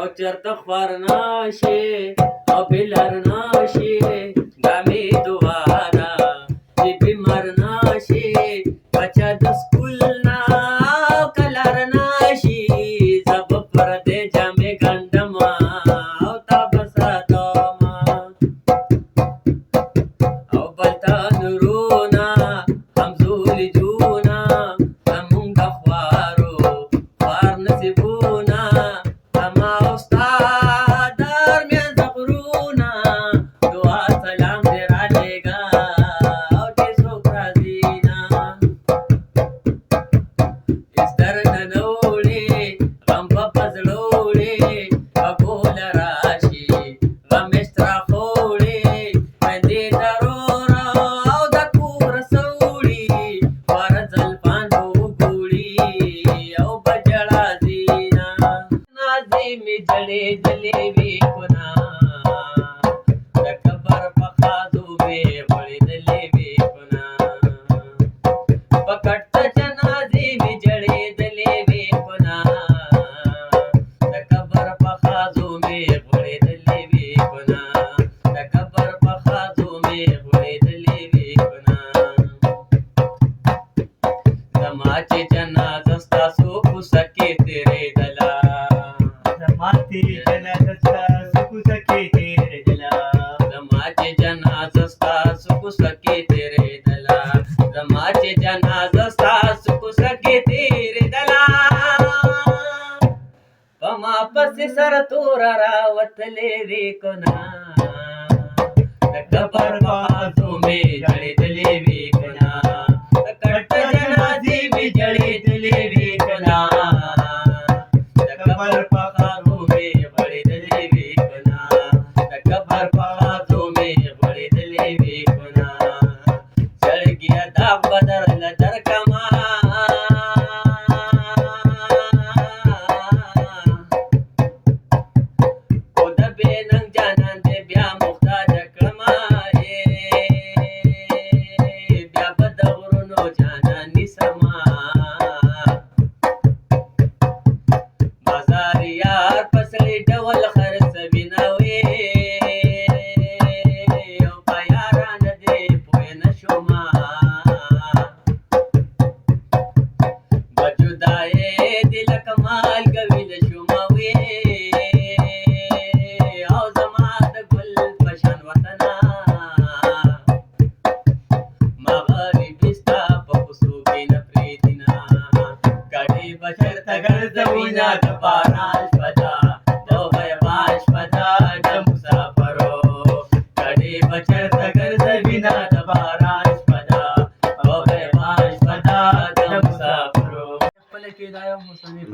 او چرته خوار نشي او بلر نشي ګامې دواره چې بیمار نشي بچه د سکول نه او کلر نشي زه به پر دې جامې ګنډم او تا به ساتم او بل ته نورونه همزولي جونه زمونږ د خوارو خوار نصیبونه زما او ستا درمیان د غرونه دعا سلام دې رالېږه او چې څوک راځي نه هېڅ درنه نه وړې غم به په زړه وړې په ګوله راشي غمشت راخوړې میندې د رور او د کور سوړي خواره زلفان به وګوړي او به ژړا ځينه نازې مې ځړېدلې وې کونه د کبر په خازو مې غوړېدلې وې کونه په کټ جنازې مې ځړېدلې وې کونه د کبر په خازو مې غوړېدلې وې کونه د کبر په خازو مې غوړېدلې وې کونه زما چې جنازه ستاسو کوڅه کې تېرېدله زما چې جنازه ستاسو کوڅه کې تېرېدله زما چې جنازه ستاسو کوڅه کې تېرېدله زما چې جنازه ستاسو کوڅه کې تېرېدله په ما پسې سر توره راوتلې وې کونه د قبر په خازو مې ځړېدلې وې کونه د کټ جنازې مې ځړېدلې وې کونه د قبر په خازو مې غوړېدلې وې کونه د قبر په خازو مې غوړېدلې وې کونه زړګیه داغ به درله درکمه خو د بې ننګ جانان دې بیا محتاجه کړمه بیا به د غرونو جانان نیسمه بازار یار په سړي ډول خرڅوینه وې او په یارانه دې پوه نه شومه به جدایې دې لکه مالګه ویله شومه وې او زما د ګل په شان وطنه ما غریبي ستا په کوڅو کې نه پرېږدینه ګاډي به چېرته ګرځوینه د باران شپه ده د بیابان شپه ده د مسافرو ګاډي به چېرته ګرځوینه د باران شپه ده د بیابان شپه ده د مسافرو خپله کې دا یو مصنف